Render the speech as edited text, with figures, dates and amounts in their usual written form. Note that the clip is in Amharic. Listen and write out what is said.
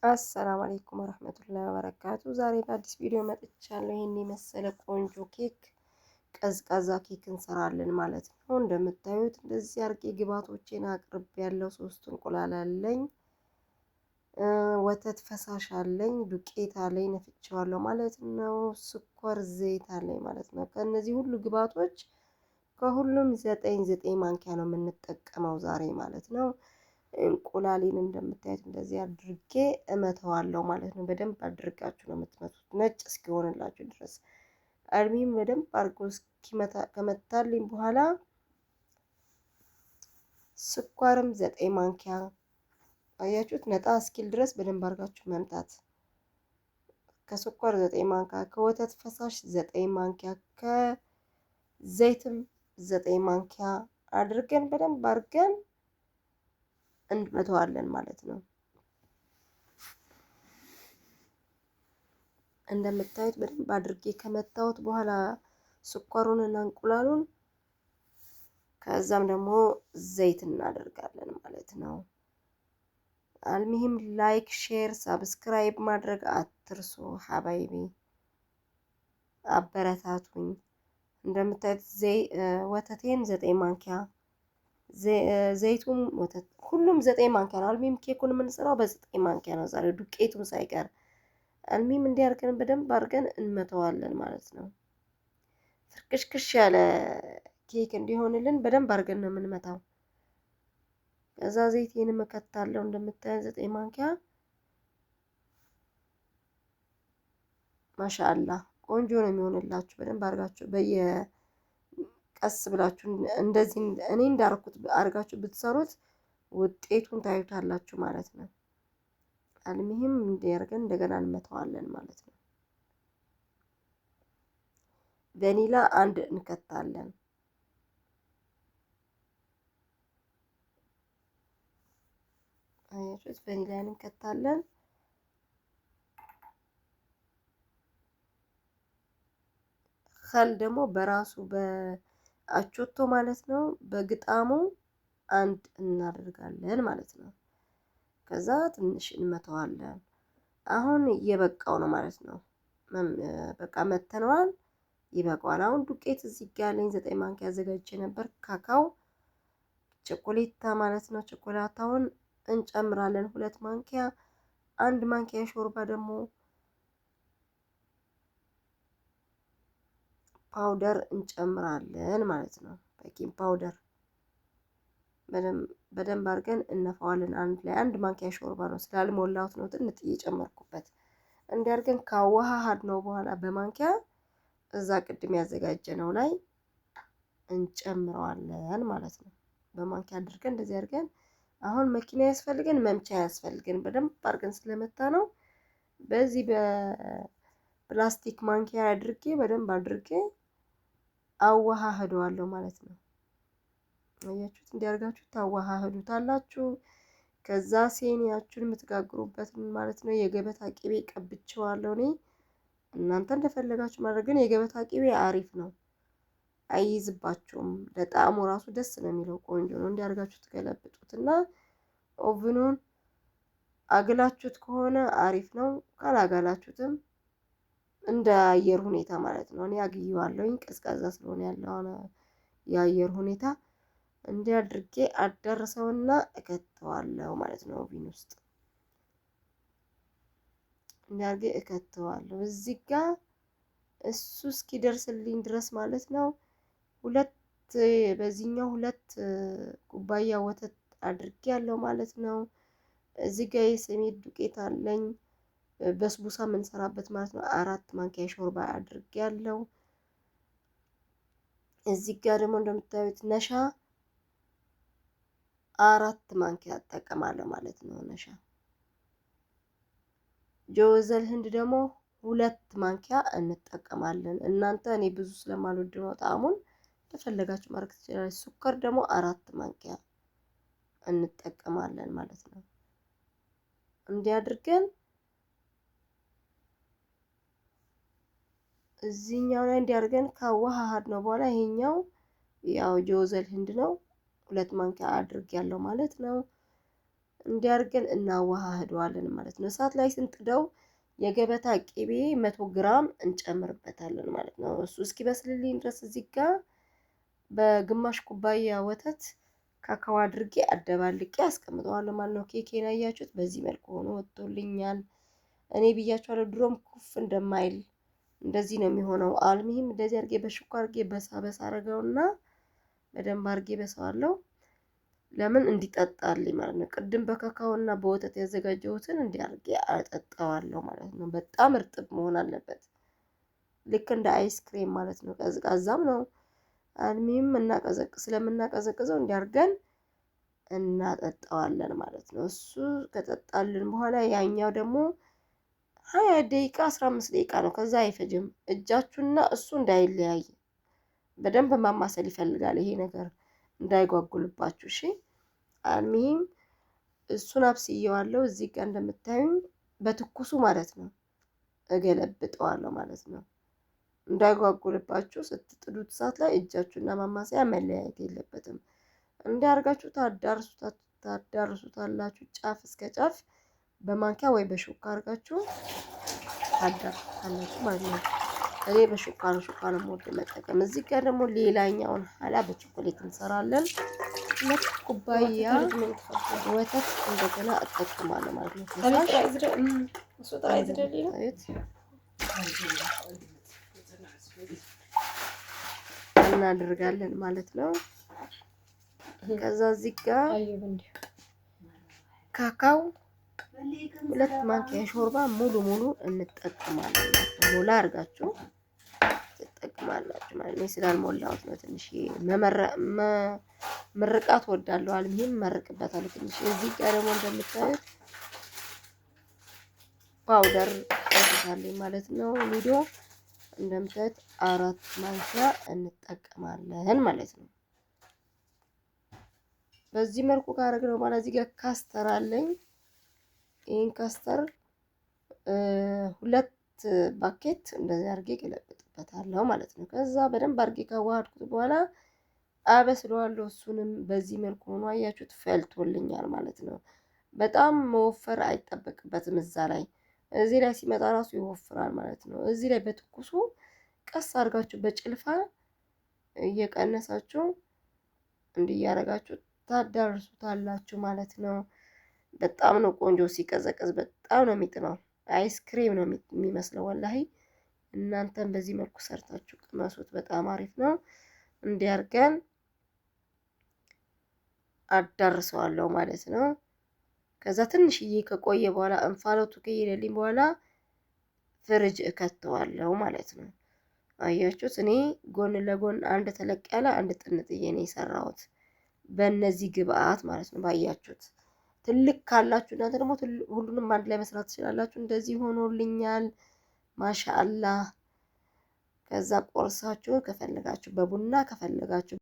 አሰላሙ አለይኩም ወረህመቱላሂ ወበረካቱ። ዛሬ በአዲስ ቪዲዮ መጥቻለሁ። ይሄን የመሰለ ቆንጆ ኬክ ቀዝቃዛ ኬክ እንሰራለን ማለት ነው። እንደምታዩት እንደዚህ አርጌ ግብአቶቼን አቅርብ ያለው 3 እንቁላል አለኝ፣ ወተት ፈሳሽ አለኝ፣ ዱቄት አለኝ ነፍቼዋለሁ ማለት ነው። ስኳር፣ ዘይት አለኝ ማለት ነው። ከነዚህ ሁሉ ግብአቶች ከሁሉም 9 ማንኪያ ነው የምንጠቀመው ዛሬ ማለት ነው። እንቁላሌን እንደምታዩት እንደዚህ አድርጌ እመተዋለሁ ማለት ነው። በደንብ አድርጋችሁ ነው የምትመቱት ነጭ እስኪሆንላችሁ ድረስ። አልሚም በደንብ አድርጎ ከመታልኝ በኋላ ስኳርም 9 ማንኪያ አያችሁት፣ ነጣ እስኪል ድረስ በደንብ አድርጋችሁ መምታት። ከስኳር 9 ማንኪያ፣ ከወተት ፈሳሽ 9 ማንኪያ፣ ከዘይትም 9 ማንኪያ አድርገን በደንብ አድርገን እንመተዋለን ማለት ነው። እንደምታዩት በደንብ አድርጌ ከመታወት በኋላ ስኳሩንና እንቁላሉን ከዛም ደግሞ ዘይት እናደርጋለን ማለት ነው። አልሚሂም ላይክ፣ ሼር፣ ሳብስክራይብ ማድረግ አትርሱ ሀባይቢ፣ አበረታቱኝ። እንደምታዩት ወተቴን 9 ማንኪያ፣ ዘይቱም ወተት ሁሉም 9 ማንኪያ ነው። አልሚም ኬኩን የምንሰራው በ9 ማንኪያ ነው ዛሬ ዱቄቱን ሳይቀር። አልሚም እንዲያርገን በደንብ አድርገን እንመተዋለን ማለት ነው። ፍርክሽክሽ ያለ ኬክ እንዲሆንልን በደንብ አድርገን ነው የምንመታው። ከዛ ዘይቴን መከታለው እንደምታዩት 9 ማንኪያ። ማሻአላ ቆንጆ ነው የሚሆንላችሁ። በደንብ አድርጋችሁ ቀስ ብላችሁ እንደዚህ እኔ እንዳርኩት አድርጋችሁ ብትሰሩት ውጤቱን ታዩታላችሁ ማለት ነው። አልሚሂም እንዲያርገን እንደገና እንመታዋለን ማለት ነው። ቫኒላ 1 እንከታለን። አያችሁት፣ ቫኒላ እንከታለን። ከል ደግሞ በራሱ በአቾቶ ማለት ነው በግጣሙ 1 እናደርጋለን ማለት ነው። ከዛ ትንሽ እንመተዋለን። አሁን እየበቃው ነው ማለት ነው። በቃ መተነዋል፣ ይበቃዋል። አሁን ዱቄት እዚህ ጋር ያለኝ 9 ማንኪያ አዘጋጅቼ ነበር። ካካው ቸኮሌታ ማለት ነው። ቸኮላታውን እንጨምራለን 2 ማንኪያ። 1 ማንኪያ ሾርባ ደግሞ ፓውደር እንጨምራለን ማለት ነው። ቤኪንግ ፓውደር በደንብ አድርገን እነፋዋለን አንድ ላይ። 1 ማንኪያ ሾርባ ነው ስላልሞላሁት ነው ትንሽ እየጨመርኩበት። እንዲያርገን ካዋሃድ ነው በኋላ በማንኪያ እዛ ቅድም ያዘጋጀነው ላይ እንጨምረዋለን ማለት ነው። በማንኪያ አድርገን እንደዚህ አድርገን አሁን መኪና ያስፈልገን መምቻ ያስፈልገን በደንብ አድርገን ስለመታ ነው። በዚህ በፕላስቲክ ማንኪያ አድርጌ በደንብ አድርጌ አዋሃህደዋለሁ ማለት ነው። አያችሁት፣ እንዲያርጋችሁ ታዋሃህዱታላችሁ። ከዛ ሴኒያችሁን የምትጋግሩበትን ማለት ነው የገበታ ቅቤ ቀብቼዋለሁ እኔ። እናንተ እንደፈለጋችሁ ማድረግ፣ ግን የገበታ ቅቤ አሪፍ ነው፣ አይይዝባችሁም። ለጣዕሙ ራሱ ደስ ነው የሚለው፣ ቆንጆ ነው። እንዲያርጋችሁ ትገለብጡትና ኦቭኑን አግላችሁት ከሆነ አሪፍ ነው፣ ካላጋላችሁትም እንደ አየር ሁኔታ ማለት ነው። እኔ አግየዋለሁኝ ቀዝቃዛ ስለሆነ ያለው የአየር ሁኔታ እንዲያድርጌ አዳርሰውና እከተዋለሁ ማለት ነው። ኦቪን ውስጥ እንዲያርጌ እከተዋለሁ እዚህ ጋር እሱ እስኪደርስልኝ ድረስ ማለት ነው። በዚህኛው 2 ኩባያ ወተት አድርጌ ያለው ማለት ነው። እዚህ ጋር የሰሜት ዱቄት አለኝ በስቡሳ የምንሰራበት ማለት ነው። 4 ማንኪያ ሾርባ አድርጌ ያለው። እዚህ ጋር ደግሞ እንደምታዩት ነሻ 4 ማንኪያ እጠቀማለሁ ማለት ነው። ነሻ ጆዘል ህንድ ደግሞ 2 ማንኪያ እንጠቀማለን። እናንተ እኔ ብዙ ስለማልወድ ነው ጣዕሙን ተፈለጋችሁ ማድረግ ትችላላችሁ። ሱከር ደግሞ 4 ማንኪያ እንጠቀማለን ማለት ነው። እንዲያድርገን እዚህኛው ላይ እንዲያርገን ካዋሃድ ነው በኋላ ይሄኛው ያው ጆዘል ህንድ ነው 2 ማንኪያ አድርጌያለሁ ማለት ነው። እንዲያርገን እናዋሃደዋለን ማለት ነው። እሳት ላይ ስንጥደው የገበታ ቅቤ 100 ግራም እንጨምርበታለን ማለት ነው። እሱ እስኪበስልልኝ ድረስ እዚህ ጋር በግማሽ ኩባያ ወተት ካካው አድርጌ አደባልቄ አስቀምጠዋለሁ ማለት ነው። ኬኬን አያችሁት? በዚህ መልኩ ሆኖ ወጥቶልኛል። እኔ ብያችኋለሁ ድሮም ኩፍ እንደማይል እንደዚህ ነው የሚሆነው። አልሚም እንደዚህ አድርጌ በሽኳ አድርጌ በሳ አረገውና በደንብ አድርጌ በሳዋለሁ። ለምን እንዲጠጣልኝ ማለት ነው። ቅድም በካካውና በወተት ያዘጋጀሁትን እንዲያርጌ አጠጣዋለሁ ማለት ነው። በጣም እርጥብ መሆን አለበት፣ ልክ እንደ አይስክሬም ማለት ነው። ቀዝቃዛም ነው። አልሚም ስለምናቀዘቅዘው እንዲያርገን እናጠጣዋለን ማለት ነው። እሱ ከጠጣልን በኋላ ያኛው ደግሞ 20 ደቂቃ 15 ደቂቃ ነው፣ ከዛ አይፈጅም። እጃችሁና እሱ እንዳይለያይ በደንብ ማማሰል ይፈልጋል ይሄ ነገር እንዳይጓጉልባችሁ። እሺ አልሚም እሱን አብስየዋለሁ። እዚህ ጋር እንደምታዩኝ በትኩሱ ማለት ነው እገለብጠዋለሁ ማለት ነው። እንዳይጓጉልባችሁ ስትጥዱት እሳት ላይ እጃችሁና ማማሰያ መለያየት የለበትም። እንዲያርጋችሁ ታዳርሱታላችሁ ጫፍ እስከ ጫፍ በማንኪያ ወይ በሹካ አርጋችሁ ታዳርሱታላችሁ ማለት ነው። እኔ በሹካ ነው ሞድ መጠቀም። እዚህ ጋር ደግሞ ሌላኛውን ሀላ በቾኮሌት እንሰራለን። 2 ኩባያ ወተት እንደገና እጠቀማለሁ ማለት ነው። እናደርጋለን ማለት ነው። ከዛ እዚህ ጋር ካካው 2 ማንኪያ ሾርባ ሙሉ እንጠቀማለን። ሞላ አድርጋችሁ ትጠቀማላችሁ ማለት ነው። ስላልሞላሁት ነው ትንሽ ምርቃት ወዳለሁ። አልሚም መርቅበታለሁ ትንሽ። እዚህ ጋር ደግሞ እንደምታዩት ፓውደር አድርጋለሁ ማለት ነው። ቪዲዮ እንደምታዩት 4 ማንኪያ እንጠቀማለን ማለት ነው። በዚህ መልኩ ካረግነው በኋላ እዚህ ጋር ካስተር አለኝ። ይሄን ካስተር 2 ባኬት እንደዚህ አድርጌ ገለብጥበታለሁ ማለት ነው። ከዛ በደንብ አድርጌ ካዋሃድኩት በኋላ አበስለዋለሁ። እሱንም በዚህ መልኩ ሆኖ አያችሁት ፈልቶልኛል ማለት ነው። በጣም መወፈር አይጠበቅበትም። እዚህ ላይ ሲመጣ ራሱ ይወፍራል ማለት ነው። እዚህ ላይ በትኩሱ ቀስ አድርጋችሁ በጭልፋ እየቀነሳችሁ እንዲያረጋችሁ ታዳርሱታላችሁ ማለት ነው። በጣም ነው ቆንጆ። ሲቀዘቅዝ በጣም ነው የሚጥመው። አይስክሬም ነው የሚመስለው ወላሂ። እናንተም በዚህ መልኩ ሰርታችሁ ቅመሱት። በጣም አሪፍ ነው። እንዲያርገን አዳርሰዋለሁ ማለት ነው። ከዛ ትንሽዬ ከቆየ በኋላ እንፋሎቱ ከሄደልኝ በኋላ ፍሪጅ እከተዋለሁ ማለት ነው። አያችሁት? እኔ ጎን ለጎን አንድ ተለቅ ያለ አንድ ጥንጥዬ ነው የሰራሁት በእነዚህ ግብአት ማለት ነው። ባያችሁት ትልቅ ካላችሁ እናንተ ደግሞ ሁሉንም አንድ ላይ መስራት ትችላላችሁ። እንደዚህ ሆኖልኛል ማሻአላህ። ከዛ ቆርሳችሁ ከፈለጋችሁ በቡና ከፈለጋችሁ